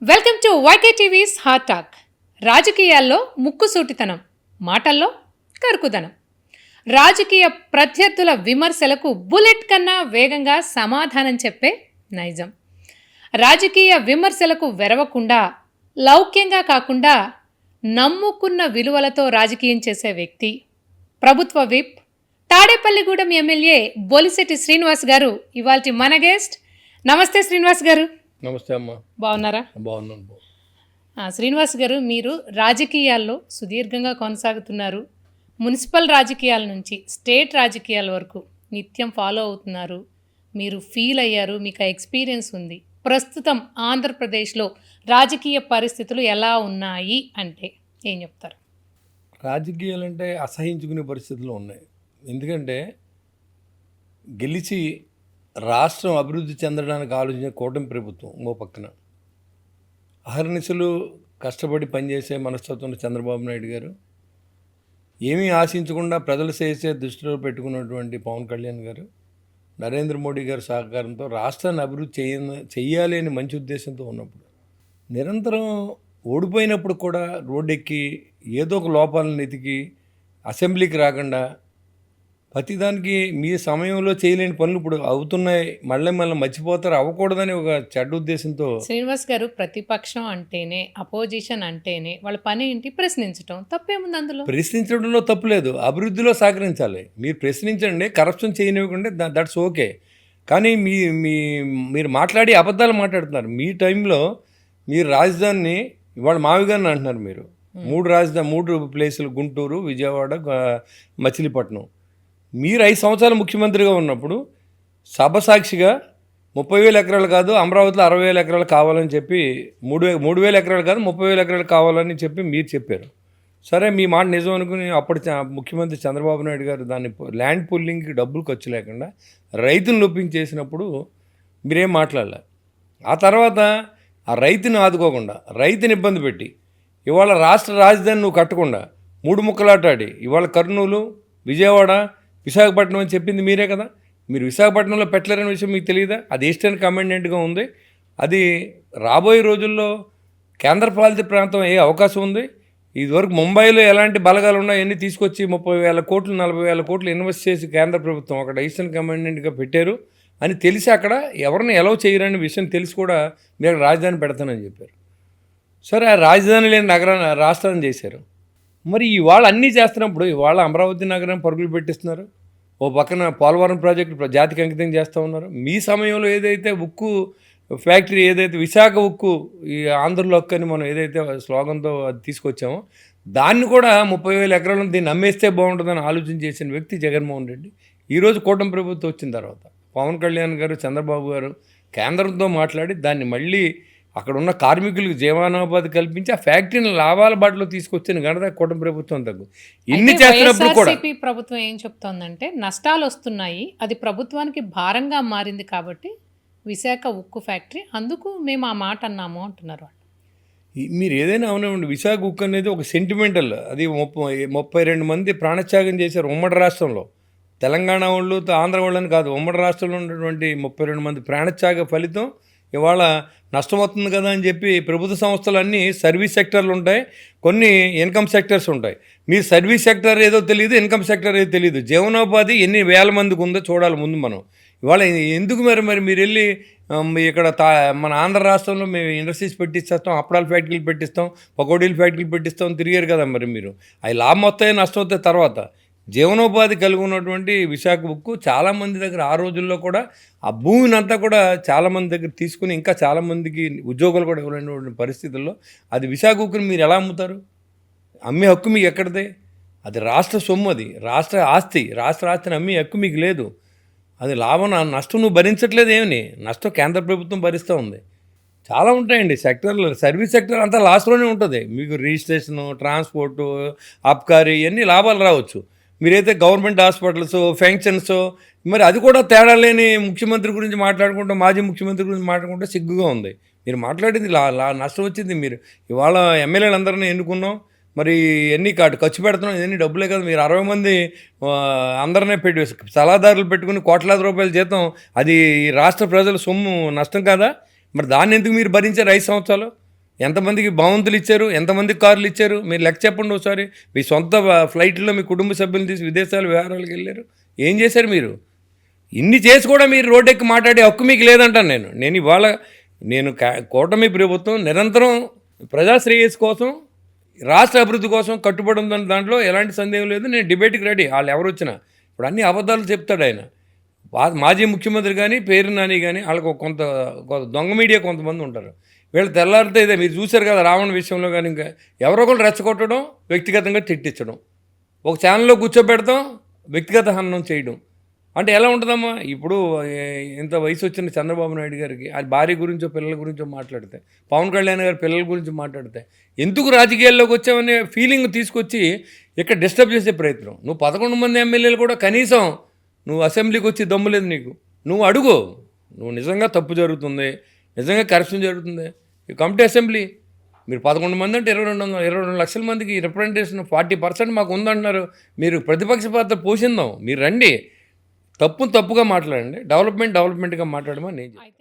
Welcome to YK TV's hot talk. రాజకీయాల్లో ముక్కుసూటితనం, మాటల్లో కరుకుదనం. రాజకీయ ప్రత్యర్థుల విమర్శలకు బుల్లెట్ కన్నా వేగంగా సమాధానం చెప్పే నైజం. రాజకీయ విమర్శలకు వెరవకుండా, లౌక్యంగా కాకుండా నమ్ముకున్న విలువలతో రాజకీయం చేసే వ్యక్తి, ప్రభుత్వ విప్, తాడేపల్లిగూడెం ఎమ్మెల్యే బొలిశెట్టి శ్రీనివాస్ గారు ఇవాల్టి మన గెస్ట్. నమస్తే శ్రీనివాస్ గారు. నమస్తే అమ్మా. బాగున్నారా? బాగున్నాను. శ్రీనివాస్ గారు, మీరు రాజకీయాల్లో సుదీర్ఘంగా కొనసాగుతున్నారు. మున్సిపల్ రాజకీయాల నుంచి స్టేట్ రాజకీయాల వరకు నిత్యం ఫాలో అవుతున్నారు. మీరు ఫీల్ అయ్యారు, మీకు ఆ ఎక్స్పీరియన్స్ ఉంది. ప్రస్తుతం ఆంధ్రప్రదేశ్లో రాజకీయ పరిస్థితులు ఎలా ఉన్నాయి అంటే ఏం చెప్తారు? రాజకీయాలు అంటే అసహించుకునే పరిస్థితులు ఉన్నాయి. ఎందుకంటే గెలిచి రాష్ట్రం అభివృద్ధి చెందడానికి ఆలోచించే కూటమి ప్రభుత్వం ఓ పక్కన, అహర్నిశలు కష్టపడి పనిచేసే మనస్తత్వం చంద్రబాబు నాయుడు గారు, ఏమీ ఆశించకుండా ప్రజలు చేసే దృష్టిలో పెట్టుకున్నటువంటి పవన్ కళ్యాణ్ గారు, నరేంద్ర మోడీ గారి సహకారంతో రాష్ట్రాన్ని అభివృద్ధి చెయ్యాలి అని మంచి ఉద్దేశంతో ఉన్నప్పుడు, నిరంతరం ఓడిపోయినప్పుడు కూడా రోడ్డెక్కి ఏదో ఒక లోపాలను వెతికి అసెంబ్లీకి రాకుండా ప్రతిదానికి మీ సమయంలో చేయలేని పనులు ఇప్పుడు అవుతున్నాయి, మళ్ళీ మర్చిపోతారు, అవ్వకూడదని ఒక చెడ్డ ఉద్దేశంతో. శ్రీనివాస్ గారు, ప్రతిపక్షం అంటేనే, అపోజిషన్ అంటేనే వాళ్ళ పని ఏంటి? ప్రశ్నించడం. తప్పేముంది అందులో? ప్రశ్నించడంలో తప్పులేదు, అభివృద్ధిలో సహకరించాలి. మీరు ప్రశ్నించండి, కరప్షన్ చేయనివ్వకండి, దట్స్ ఓకే. కానీ మీరు మాట్లాడి అబద్ధాలు మాట్లాడుతున్నారు. మీ టైంలో మీరు రాజధానిని ఇవాళ మావిగారిని అంటున్నారు. మీరు మూడు ప్లేసులు, గుంటూరు, విజయవాడ, మచిలీపట్నం. మీరు 5 సంవత్సరాలు ముఖ్యమంత్రిగా ఉన్నప్పుడు సభసాక్షిగా 30,000 ఎకరాలు కాదు, అమరావతిలో 60,000 ఎకరాలు కావాలని చెప్పి 3,000 ఎకరాలు కాదు 30,000 ఎకరాలు కావాలని చెప్పి మీరు చెప్పారు. సరే, మీ మాట నిజం అనుకుని అప్పుడు ముఖ్యమంత్రి చంద్రబాబు నాయుడు గారు దాన్ని ల్యాండ్ పుల్లింగ్కి డబ్బులు ఖర్చు లేకుండా రైతులను నొప్పించేసినప్పుడు మీరేం మాట్లాడలే. ఆ తర్వాత ఆ రైతుని ఆదుకోకుండా, రైతుని ఇబ్బంది పెట్టి, ఇవాళ రాష్ట్ర రాజధాని నువ్వు కట్టకుండా 3 ముక్కలాటాడి ఇవాళ కర్నూలు, విజయవాడ, విశాఖపట్నం అని చెప్పింది మీరే కదా. మీరు విశాఖపట్నంలో పెట్టలేరనే విషయం మీకు తెలియదా? అది ఈస్టర్న్ కమాండెంట్గా ఉంది. అది రాబోయే రోజుల్లో కేంద్రపాలిత ప్రాంతం అయ్యే అవకాశం ఉంది. ఇదివరకు ముంబైలో ఎలాంటి బలగాలు ఉన్నాయో అన్నీ తీసుకొచ్చి 30,000 కోట్లు 40,000 కోట్లు ఇన్వెస్ట్ చేసి కేంద్ర ప్రభుత్వం అక్కడ ఈస్టర్న్ కమాండెంట్గా పెట్టారు అని తెలిసి అక్కడ ఎవరిని ఎలవ్ చేయరనే విషయం తెలిసి కూడా మీరు అక్కడ రాజధాని పెడతానని చెప్పారు. సరే, ఆ రాజధాని లేని రాష్ట్రాన్ని చేశారు. మరి ఇవాళ అన్నీ చేస్తున్నప్పుడు ఇవాళ అమరావతి నగరం పరుగులు పెట్టిస్తున్నారు. ఓ పక్కన పోలవరం ప్రాజెక్టు జాతికి అంకితం చేస్తూ ఉన్నారు. మీ సమయంలో ఏదైతే ఉక్కు ఫ్యాక్టరీ, ఏదైతే విశాఖ ఉక్కు, ఈ ఆంధ్రలో ఉక్కు అని మనం ఏదైతే స్లోగన్తో అది తీసుకొచ్చామో, దాన్ని కూడా 30,000 ఎకరాలను దీన్ని అమ్మేస్తే బాగుంటుందని ఆలోచన చేసిన వ్యక్తి జగన్మోహన్ రెడ్డి. ఈరోజు కూటమి ప్రభుత్వం వచ్చిన తర్వాత పవన్ కళ్యాణ్ గారు, చంద్రబాబు గారు కేంద్రంతో మాట్లాడి దాన్ని మళ్ళీ అక్కడ ఉన్న కార్మికులకు జీవనోపాధి కల్పించి ఆ ఫ్యాక్టరీని లాభాల బాటలో తీసుకొచ్చిన ఘనత కూటమి ప్రభుత్వం తగ్గు. ఇన్ని చేస్తున్నప్పుడు కూడా ప్రభుత్వం ఏం చెప్తోందంటే నష్టాలు వస్తున్నాయి, అది ప్రభుత్వానికి భారంగా మారింది కాబట్టి విశాఖ ఉక్కు ఫ్యాక్టరీ, అందుకు మేము ఆ మాట అన్నాము అంటున్నారు వాళ్ళు. మీరు ఏదైనా అవునండి, విశాఖ ఉక్కు అనేది ఒక సెంటిమెంటల్. అది 32 మంది ప్రాణత్యాగం చేశారు ఉమ్మడి రాష్ట్రంలో. తెలంగాణ వాళ్ళు, ఆంధ్ర వాళ్ళని కాదు, ఉమ్మడి రాష్ట్రంలో ఉన్నటువంటి 32 మంది ప్రాణత్యాగ ఫలితం ఇవాళ నష్టం అవుతుంది కదా అని చెప్పి ప్రభుత్వ సంస్థలన్నీ సర్వీస్ సెక్టర్లు ఉంటాయి, కొన్ని ఇన్కమ్ సెక్టర్స్ ఉంటాయి. మీ సర్వీస్ సెక్టర్ ఏదో తెలియదు, ఇన్కమ్ సెక్టర్ ఏదో తెలియదు. జీవనోపాధి ఎన్ని వేల మందికి ఉందో చూడాలి ముందు మనం. ఇవాళ ఎందుకు మరి మీరు వెళ్ళి ఇక్కడ మన ఆంధ్ర రాష్ట్రంలో మేము ఇండస్ట్రీస్ పెట్టిస్తాం, అప్పడాల ఫ్యాక్టరీలు పెట్టిస్తాం, పకోడీల ఫ్యాక్టరీలు పెట్టిస్తాం తిరిగారు కదా. మరి మీరు అవి లాభం వస్తాయి, నష్టం వస్తాయి. తర్వాత జీవనోపాధి కలిగి ఉన్నటువంటి విశాఖ ఉక్కు చాలామంది దగ్గర ఆ రోజుల్లో కూడా ఆ భూమిని అంతా కూడా చాలామంది దగ్గర తీసుకుని ఇంకా చాలామందికి ఉద్యోగాలు కూడా ఇవ్వలేనటువంటి పరిస్థితుల్లో అది విశాఖ ఉక్కుని మీరు ఎలా అమ్ముతారు? అమ్మే హక్కు మీకు ఎక్కడిదే? అది రాష్ట్ర సొమ్ము, అది రాష్ట్ర ఆస్తి. రాష్ట్ర ఆస్తిని అమ్మే హక్కు మీకు లేదు. అది లాభం, నష్టం నువ్వు భరించట్లేదు. ఏమని నష్టం కేంద్ర ప్రభుత్వం భరిస్తూ ఉంది. చాలా ఉంటాయండి సెక్టర్లు. సర్వీస్ సెక్టర్ అంతా లాస్ట్లోనే ఉంటుంది. మీకు రిజిస్ట్రేషను, ట్రాన్స్పోర్టు, అబ్కారీ ఇవన్నీ లాభాలు రావచ్చు. మీరైతే గవర్నమెంట్ హాస్పిటల్స్, ఫంక్షన్స్, మరి అది కూడా తేడా లేని ముఖ్యమంత్రి గురించి మాట్లాడుకుంటూ, మాజీ ముఖ్యమంత్రి గురించి మాట్లాడుకుంటే సిగ్గుగా ఉంది. మీరు మాట్లాడింది నష్టం వచ్చింది. మీరు ఇవాళ ఎమ్మెల్యేలు అందరినీ ఎన్నుకున్నాం, మరి ఎన్ని ఖర్చు పెడుతున్నాం, ఇవన్నీ డబ్బులే కదా. మీరు 60 మంది అందరినీ సలహాదారులు పెట్టుకుని కోట్లాది రూపాయల జీతం, అది రాష్ట్ర ప్రజల సొమ్ము నష్టం కాదా? మరి దాన్ని ఎందుకు మీరు భరించారు 5 సంవత్సరాలు? ఎంతమందికి భవంతులు ఇచ్చారు, ఎంతమందికి కార్లు ఇచ్చారు, మీరు లెక్క చెప్పండి ఒకసారి. మీ సొంత ఫ్లైట్లో మీ కుటుంబ సభ్యులను తీసి విదేశాల వ్యవహారాలకు వెళ్ళారు. ఏం చేశారు మీరు? ఇన్ని చేసి కూడా మీరు రోడ్డెక్కి మాట్లాడే హక్కు మీకు లేదంటాను నేను ఇవాళ కూటమి ప్రభుత్వం నిరంతరం ప్రజా శ్రేయస్సు కోసం, రాష్ట్ర అభివృద్ధి కోసం కట్టుబడి ఉందని దాంట్లో ఎలాంటి సందేహం లేదు. నేను డిబేట్కి రెడీ, వాళ్ళు ఎవరు వచ్చినా. ఇప్పుడు అన్ని అబద్ధాలు చెప్తాడు ఆయన. మాజీ ముఖ్యమంత్రి కానీ, పేరు నాని కానీ, వాళ్ళకు కొంత దొంగ మీడియా కొంతమంది ఉంటారు. వీళ్ళు తెల్లారితే ఇదే మీరు చూశారు కదా, రావణ విషయంలో కానీ ఇంకా ఎవరో ఒకరు రెచ్చగొట్టడం, వ్యక్తిగతంగా తిట్టించడం, ఒక ఛానల్లో కూర్చోబెడతాం, వ్యక్తిగత హననం చేయడం. అంటే ఎలా ఉంటుందమ్మా? ఇప్పుడు ఇంత వయసు వచ్చిన చంద్రబాబు నాయుడు గారికి అది భార్య గురించో పిల్లల గురించో మాట్లాడితే, పవన్ కళ్యాణ్ గారి పిల్లల గురించి మాట్లాడితే, ఎందుకు రాజకీయాల్లోకి వచ్చామనే ఫీలింగ్ తీసుకొచ్చి ఇక్కడ డిస్టర్బ్ చేసే ప్రయత్నం. నువ్వు 11 మంది ఎమ్మెల్యేలు కూడా కనీసం నువ్వు అసెంబ్లీకి వచ్చి దమ్ము లేదు నీకు. నువ్వు అడుగు, నువ్వు నిజంగా తప్పు జరుగుతుంది, నిజంగా కరప్షన్ జరుగుతుంది, యూ కమ్ టు అసెంబ్లీ. మీరు 11 మంది అంటే 22 లక్షల మందికి రిప్రజెంటేషన్ 40% మాకు ఉందంటున్నారు. మీరు ప్రతిపక్ష పాత్ర పోషిందాం, మీరు రండి, తప్పుగా మాట్లాడండి, డెవలప్మెంట్గా మాట్లాడమని నేను చెప్తాను.